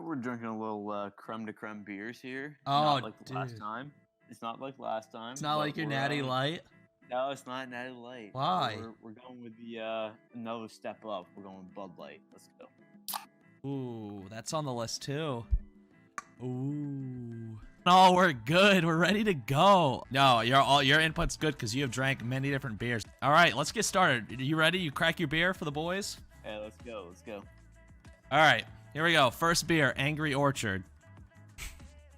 We're drinking a little creme de creme beers here. Oh, not like dude. last time. It's not like last time. It's not but like your we're, Natty Light. No, it's not Natty Light. Why? We're going with the another step up. We're going with Bud Light. Let's go. Ooh, that's on the list too. Ooh. No, we're good. We're ready to go. No, your input's good because you have drank many different beers. All right, let's get started. Are you ready? You crack your beer for the boys? Yeah, let's go. Let's go. All right, here we go. First beer, Angry Orchard.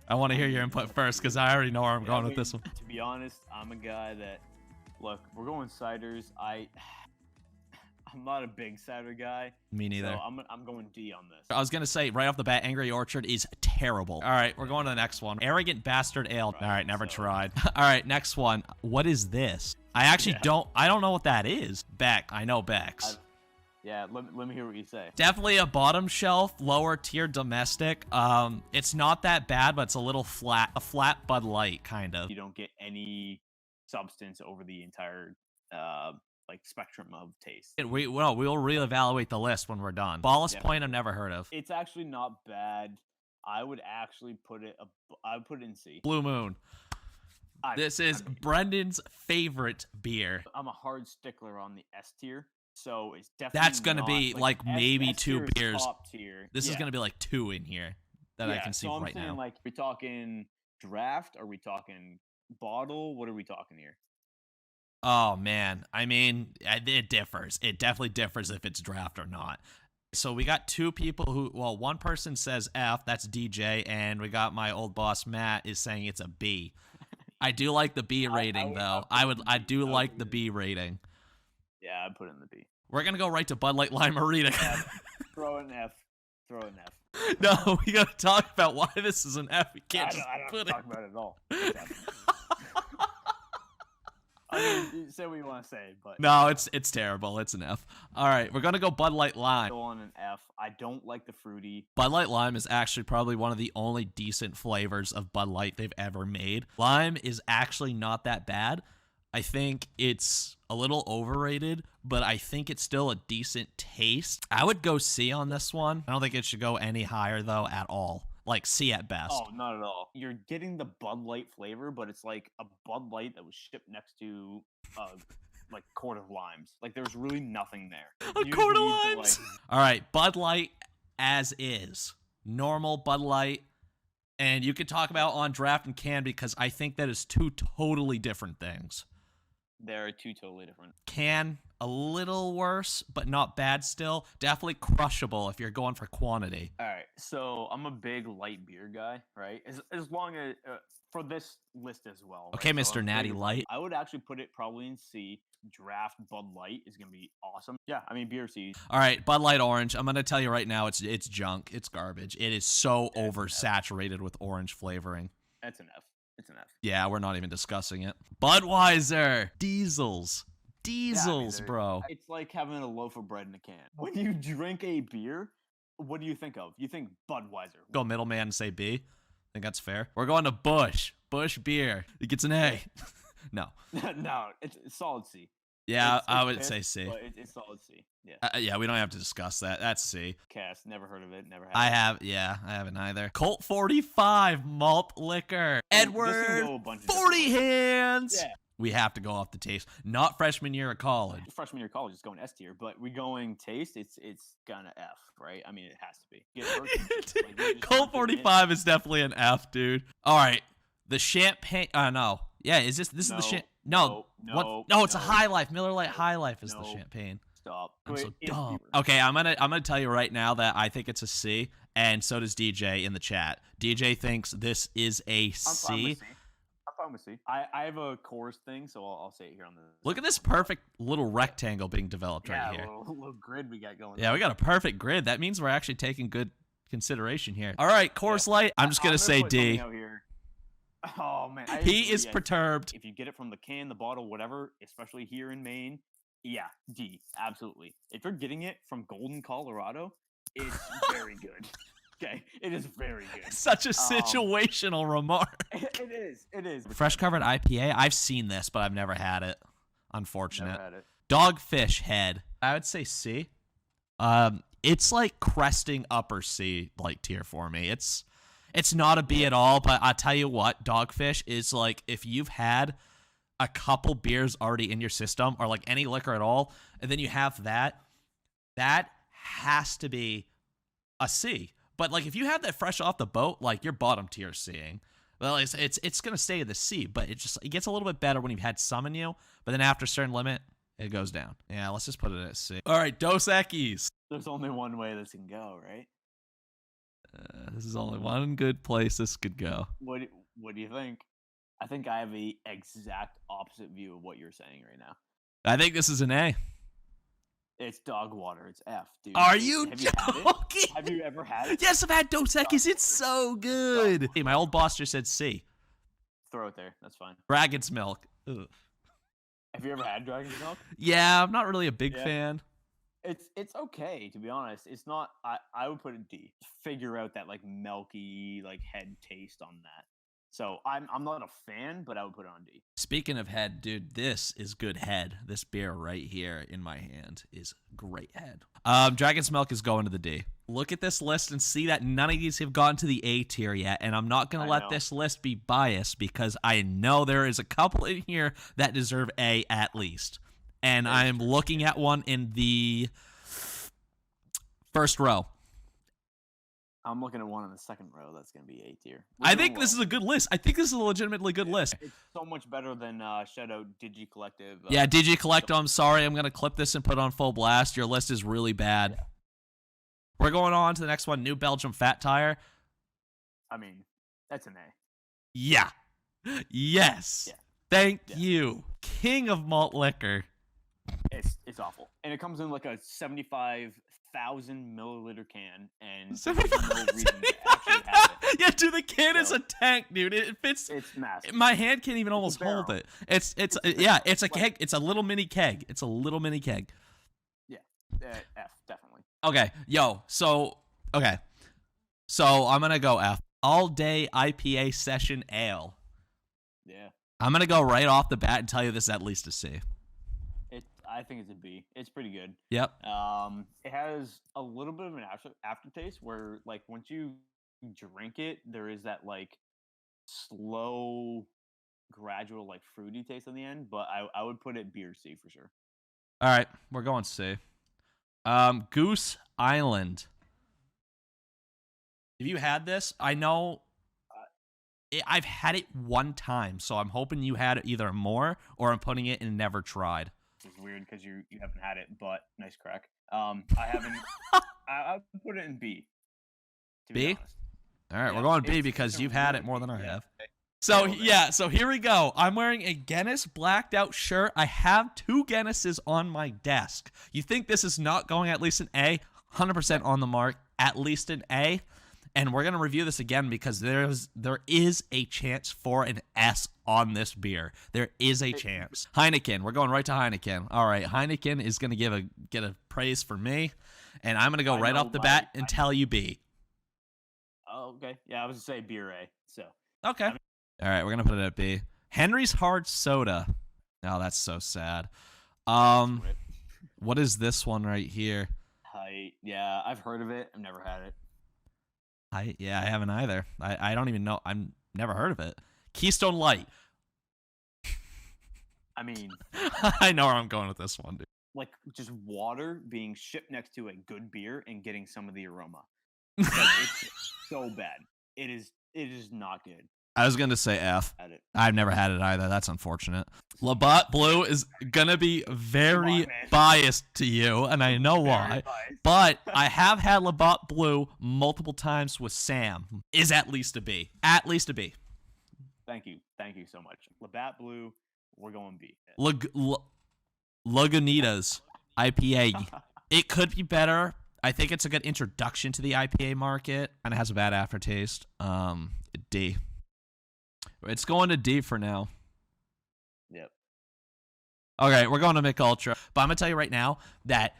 I want to hear your input first because I already know where I'm going with this one. To be honest, I'm a guy that, look, we're going ciders. I'm not a big cider guy. Me neither. So I'm going D on this. I was going to say, right off the bat, Angry Orchard is terrible. All right, we're going to the next one. Arrogant Bastard Ale. All right, never tried. All right, next one. What is this? I actually don't know what that is. Beck. I know Beck's. Yeah, let me hear what you say. Definitely a bottom shelf, lower tier domestic. It's not that bad, but it's a little flat. A flat Bud Light, kind of. You don't get any substance over the entire like spectrum of taste. We'll reevaluate the list when we're done. Ballast Point, I've never heard of. It's actually not bad. I would actually put it. I would put it in C. Blue Moon. This is Brendan's favorite beer. I'm a hard stickler on the S tier, so it's definitely. That's gonna be like maybe two beers. Top tier. This is gonna be like two in here that I can see so I'm right saying, now. Like, are we talking draft? Are we talking bottle? What are we talking here? Oh man, I mean, it differs. It definitely differs if it's draft or not. So we got two people who, well, one person says F, that's DJ, and we got my old boss Matt is saying it's a B. I do like the B rating though. I do like the B rating. Yeah, I'd put it in the B. We're gonna go right to Bud Light Lime Marita. Throw an F. Throw an F. No, we gotta talk about why this is an F. We can't I don't talk about it at all. I mean, say what you want to say, but no, it's terrible. It's an F. All right, we're gonna go Bud Light Lime. Go on an F. I don't like the fruity. Bud Light Lime is actually probably one of the only decent flavors of Bud Light they've ever made. Lime is actually not that bad. I think it's a little overrated, but I think it's still a decent taste. I would go C on this one. I don't think it should go any higher though at all. Like C at best. Oh, not at all. You're getting the Bud Light flavor, but it's like a Bud Light that was shipped next to like quart of limes. Like there's really nothing there. A quart of limes. All right, Bud Light as is. Normal Bud Light. And you could talk about on draft and can because I think that is two totally different things. They're two totally different. Can, a little worse, but not bad still. Definitely crushable if you're going for quantity. All right, so I'm a big light beer guy, right? As long as, for this list as well. Okay, right? Mr. Natty Light. I would actually put it probably in C. Draft Bud Light is going to be awesome. Yeah, I mean, beer C. All right, Bud Light Orange. I'm going to tell you right now, it's junk. It's garbage. It is so oversaturated with orange flavoring. That's an F. It's an F. Yeah, we're not even discussing it. Budweiser. Diesels. Diesels, yeah, I mean, bro. It's like having a loaf of bread in a can. When you drink a beer, what do you think of? You think Budweiser. Go middleman and say B. I think that's fair. We're going to Busch. Busch beer. It gets an A. No. No, it's solid C. Yeah, it's I would say C. But it's solid C. Yeah. Yeah, we don't have to discuss that. That's C. Cast, never heard of it. Never had. I haven't either. Colt 45 malt liquor. Edward 40 hands. Yeah. We have to go off the taste. Not freshman year of college. Freshman year of college is going S tier, but we going taste. It's gonna F, right? I mean, it has to be. Like, Colt 45 is definitely an F, dude. All right, the champagne. No. Yeah, is this is the champagne? No, it's a High Life. Miller Lite High Life is the champagne. Stop. I'm so dumb. Okay, I'm gonna tell you right now that I think it's a C, and so does DJ in the chat. DJ thinks this is a C. I'm fine with C. I have a Coors thing, so I'll say it here on the. Look at this perfect little rectangle being developed right here. Yeah, little grid we got going. Yeah, we got a perfect grid. That means we're actually taking good consideration here. All right, Coors Light. I'm just gonna say D. Oh man, he is perturbed. If you get it from the can, the bottle, whatever, especially here in Maine, yeah, D, absolutely. If you're getting it from Golden, Colorado, it's very good. Okay, it is very good. Such a situational remark. It is. Fresh covered IPA. I've seen this, but I've never had it. Unfortunate. Never had it. Dogfish Head. I would say C. It's like cresting upper C like tier for me. It's not a B at all, but I tell you what, Dogfish is like if you've had a couple beers already in your system or like any liquor at all, and then you have that has to be a C. But like if you have that fresh off the boat, like your bottom tier seeing. Well, it's gonna stay in the C, but it gets a little bit better when you've had some in you. But then after a certain limit, it goes down. Yeah, let's just put it at C. All right, Dos Equis. There's only one way this can go, right? This is only one good place this could go. What do you think? I think I have the exact opposite view of what you're saying right now. I think this is an A. It's dog water. It's F, dude. Are you Have you had joking? it? Have you ever had it? Yes, I've had Dos Equis. It's so good. Hey, my old boss just said C. Throw it there. That's fine. Dragon's milk. Ugh. Have you ever had dragon's milk? Yeah, I'm not really a big fan. It's okay, to be honest. It's not. I would put it D. Figure out that like milky like head taste on that. So I'm not a fan, but I would put it on D. Speaking of head, dude, this is good head. This beer right here in my hand is great head. Dragon's Milk is going to the D. Look at this list and see that none of these have gotten to the A tier yet, and I'm not going to let this list be biased because I know there is a couple in here that deserve A at least. And I'm looking at one in the first row. I'm looking at one in the second row. That's going to be A tier. I think this is a good list. I think this is a legitimately good list. It's so much better than shout out Digi Collective. Yeah, Digi Collective. I'm sorry. I'm going to clip this and put it on full blast. Your list is really bad. Yeah. We're going on to the next one. New Belgium Fat Tire. I mean, that's an A. Yeah. Yes. Yeah. Thank you. King of malt liquor. It's awful. And it comes in like a 75,000 milliliter can, and there's no reason to actually have it. Yeah, dude, the can is a tank, dude. It fits. It's massive. My hand can't even almost hold it. It's a keg. It's a little mini keg. It's a little mini keg. Yeah, F definitely. Okay, so I'm gonna go F. All day IPA session ale. Yeah. I'm gonna go right off the bat and tell you this is at least a C. I think it's a B. It's pretty good. Yep. It has a little bit of an aftertaste where, like, once you drink it, there is that like slow, gradual, like fruity taste on the end. But I would put it beer C for sure. All right, we're going C. Goose Island. Have you had this? I know. I've had it one time, so I'm hoping you had it either more or I'm putting it in never tried. It's weird because you haven't had it, but nice crack. I haven't. I would put it in B. To be honest. All right, we're going B because you've had it more than I have. So so here we go. I'm wearing a Guinness blacked out shirt. I have 2 Guinnesses on my desk. You think this is not going at least an A? 100% on the mark, at least an A. And we're going to review this again because there is a chance for an S on this beer. There is a chance. Heineken. We're going right to Heineken. All right. Heineken is going to get a praise for me. And I'm going to go right off the bat and tell you B. Oh, okay. Yeah, I was going to say B or A. So. Okay. All right. We're going to put it at B. Henry's Hard Soda. Oh, that's so sad. What is this one right here? Yeah, I've heard of it. I've never had it. I haven't either. I don't even know. I've never heard of it. Keystone Light. I mean, I know where I'm going with this one, dude. Like just water being shipped next to a good beer and getting some of the aroma. Like, it's so bad. It is not good. I was gonna say F. I've never had it either. That's unfortunate. Labatt Blue is gonna be very biased to you, and I know why. But I have had Labatt Blue multiple times with Sam. Is at least a B. At least a B. Thank you so much. Labatt Blue, we're going B. Lagunitas IPA. It could be better. I think it's a good introduction to the IPA market, and it has a bad aftertaste. D. It's going to D for now. Yep. Okay, we're going to Mick Ultra. But I'm going to tell you right now that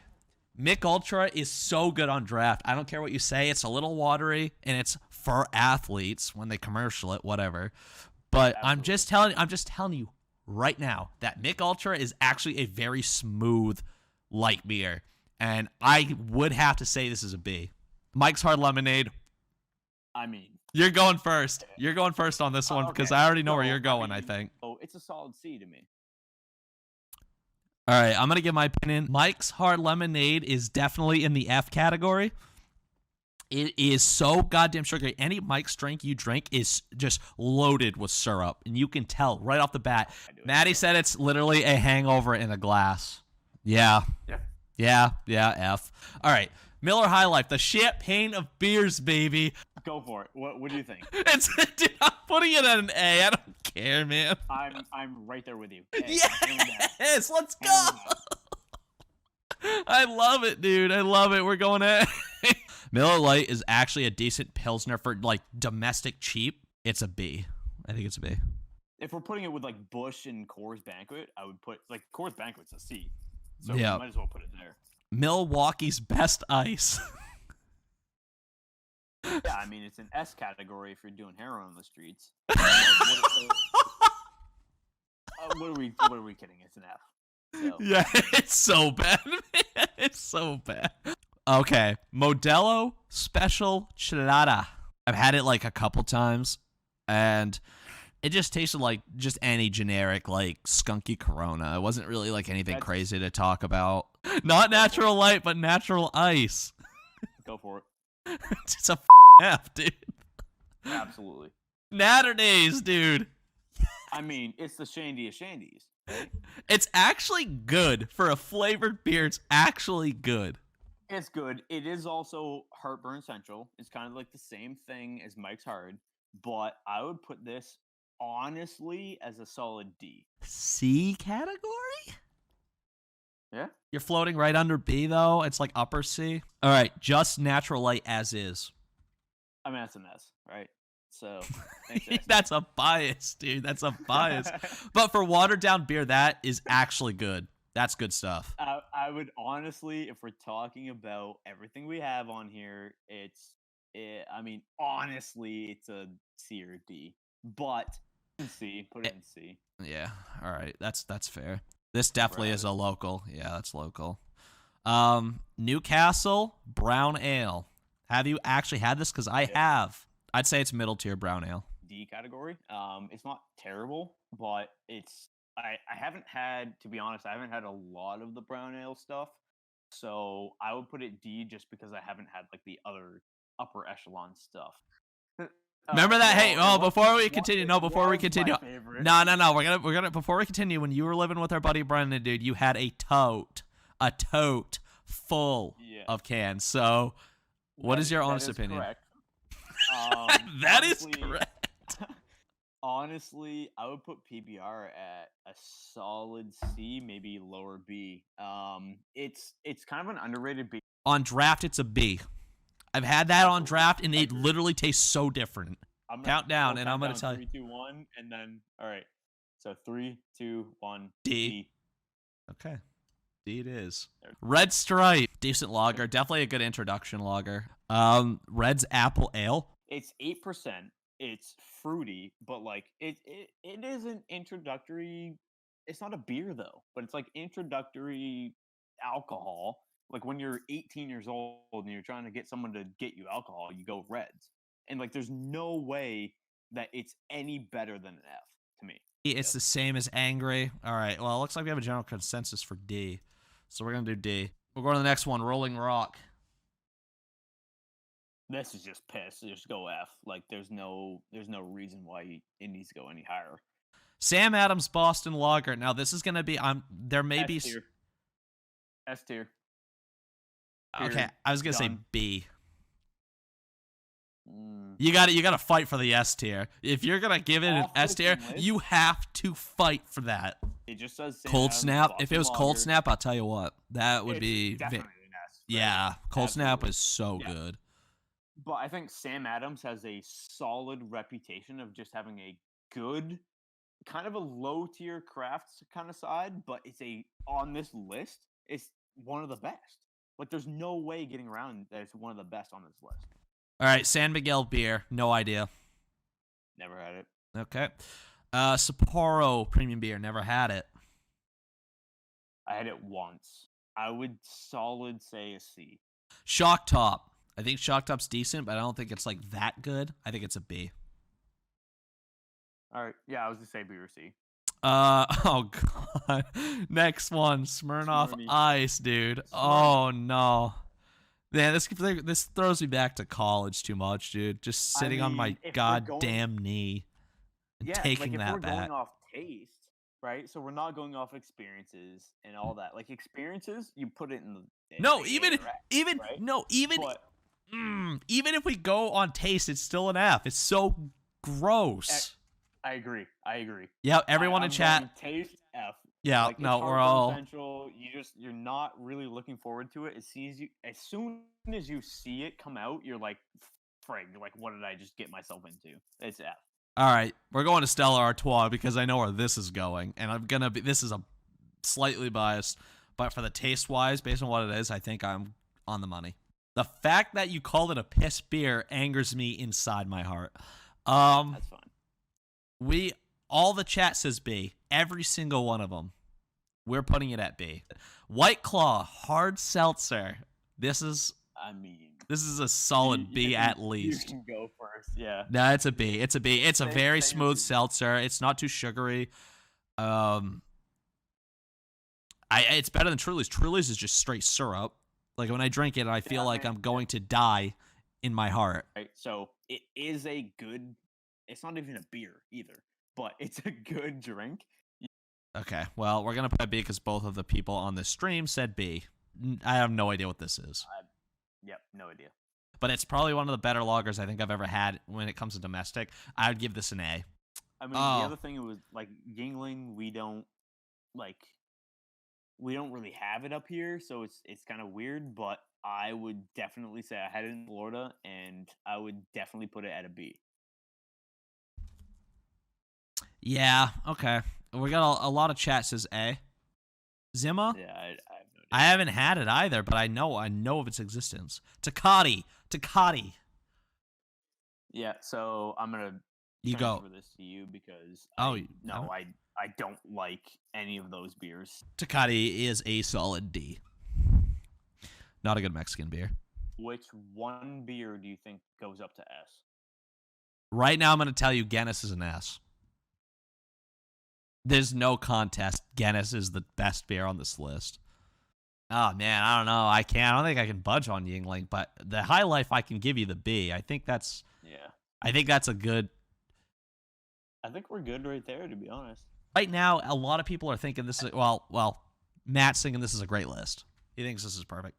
Mick Ultra is so good on draft. I don't care what you say. It's a little watery, and it's for athletes when they commercial it, whatever. But I'm just telling you right now that Mick Ultra is actually a very smooth light beer. and I would have to say this is a B. Mike's Hard Lemonade. I mean, You're going first. You're going first on this one because okay. I already know where So, you're going, I think. Oh, it's a solid C to me. All right, I'm going to give my opinion. Mike's Hard Lemonade is definitely in the F category. It is so goddamn sugary. Any Mike's drink you drink is just loaded with syrup, and you can tell right off the bat. Maddie said it's literally a hangover in a glass. Yeah. Yeah, F. All right, Miller High Life, the champagne of beers, baby. Go for it. What do you think? Dude, I'm putting it at an A. I don't care, man. I'm right there with you. A, Yes, let's go. I love it, dude. I love it. We're going A. Miller Lite is actually a decent Pilsner for, like, domestic cheap. It's a B. I think it's a B. If we're putting it with, like, Busch and Coors Banquet, I would put, like, Coors Banquet's a C. So Yeah. we might as well put it there. Milwaukee's Best Ice. Yeah, I mean, it's an S category if you're doing heroin on the streets. What are we kidding? It's an F. So. Yeah, it's so bad, man. It's so bad. Okay, Modelo Special Chelada. I've had it like a couple times, and it just tasted like just any generic like skunky Corona. It wasn't really like anything crazy to talk about. Not natural light, but natural ice. Go for it. It's a F, dude. Absolutely. Natterdays, dude. I mean, it's the Shandy of Shandies. Right? It's actually good for a flavored beer. It's actually good. It's good. It is also Heartburn Central. It's kind of like the same thing as Mike's Hard, but I would put this honestly as a solid D. C category? Yeah. You're floating right under B, though. It's like upper C. All right, just Natural Light as is. I mean, that's an S, right? So that's a bias, dude. That's a bias. But for watered down beer, that is actually good. That's good stuff. I would honestly, if we're talking about everything we have on here, I mean, honestly, it's a C or D. But C, put it in C. Yeah. All right. That's fair. This definitely is a local. Yeah, that's local. Newcastle Brown Ale. Have you actually had this? Because I have. I'd say it's middle tier brown ale. D category. It's not terrible, but it's I haven't had, to be honest, I haven't had a lot of the brown ale stuff. So I would put it D just because I haven't had like the other upper echelon stuff. Remember that? Hey, before we continue, before we continue, no. We're gonna before we continue. When you were living with our buddy Brendan, dude, you had a tote full of cans. So, what is your honest opinion? Correct. That is correct. Honestly, I would put PBR at a solid C, maybe lower B. It's kind of an underrated B. On draft, it's a B. I've had that on draft, and it literally tastes so different. Count down, and I'm going to tell you. 3, 2, 1, and then, all right. So 3, 2, 1, D. Okay. D it is. Red Stripe. Decent lager. Definitely a good introduction lager. Red's Apple Ale. It's 8%. It's fruity, but like it isn't introductory. It's not a beer though, but it's like introductory alcohol. Like when you're 18 years old and you're trying to get someone to get you alcohol, you go Reds. And like there's no way that it's any better than an F to me. It's the same as Angry. All right. Well, it looks like we have a general consensus for D. So we're going to do D. We'll go to the next one, Rolling Rock. This is just piss. Just go F. Like there's no reason why it needs to go any higher. Sam Adams Boston Lager. Now this is going to be there may be S tier. Okay, I was going to say B. You got to fight for the S tier. If you're going to give it an S tier, you have to fight for that. It just says Sam Cold Adams Snap. Boston If it was Lager. Cold Snap, I'll tell you what. That would be definitely an S. Right? Yeah, Cold Absolutely. Snap is so good. But I think Sam Adams has a solid reputation of just having a good, kind of a low tier crafts kind of side, but on this list, it's one of the best. Like there's no way getting around that it's one of the best on this list. All right, San Miguel beer, no idea. Never had it. Okay. Sapporo premium beer, never had it. I had it once. I would solid say a C. Shock Top. I think Shock Top's decent, but I don't think it's like that good. I think it's a B. All right. Yeah, I was gonna say B or C. Oh god. Next one, Smirnoff Smirny. Ice, dude. Oh no. Man, this throws me back to college too much, dude. Just sitting on my if we're going, goddamn knee and yeah, like taking if that we're back. going off taste, right? So we're not going off experiences and all that. Like experiences, you put it in No, the A even or F, even right? no, even But even if we go on taste, it's still an F. It's so gross. I agree. I agree. Yeah, everyone in I'm chat. going taste F. Yeah, Like no, it's we're heartburn all central. You're not really looking forward to it. As soon as you see it come out, you're like, frig, like what did I just get myself into? It's F. all right. We're going to Stella Artois because I know where this is going, and I'm gonna be. This is a slightly biased, but for the taste wise, based on what it is, I think I'm on the money. The fact that you called it a piss beer angers me inside my heart. That's fine. All the chat says B. Every single one of them. We're putting it at B. White Claw hard seltzer. This is a solid B at least. You can go first. Yeah. No, it's a B. It's a B. It's a very Same smooth as seltzer. It's not too sugary. It's better than Truly's. Truly's is just straight syrup. Like when I drink it, I feel like I'm going to die in my heart. Right. So it is a good. It's not even a beer either, but it's a good drink. Okay, well, we're going to put a B because both of the people on the stream said B. I have no idea what this is. Yep, no idea. But it's probably one of the better lagers I think I've ever had when it comes to domestic. I would give this an A. I mean, the other thing was like Yingling, we don't really have it up here, so it's kind of weird. But I would definitely say I had it in Florida, and I would definitely put it at a B. Yeah, okay. We got a lot of chat says A. Zima? Yeah, I have no idea. I haven't had it either, but I know of its existence. Takati. Yeah, so I'm gonna transfer this to you because I don't like any of those beers. Takati is a solid D. Not a good Mexican beer. Which one beer do you think goes up to S? Right now, I'm going to tell you Guinness is an S. There's no contest. Guinness is the best beer on this list. Oh, man, I don't know. I don't think I can budge on Yingling, but the High Life, I can give you the B. I think that's a good... I think we're good right there, to be honest. Right now, a lot of people are thinking this is... Well, Matt's thinking this is a great list. He thinks this is perfect.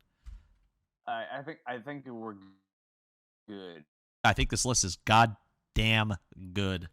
I think we're good. I think this list is goddamn good.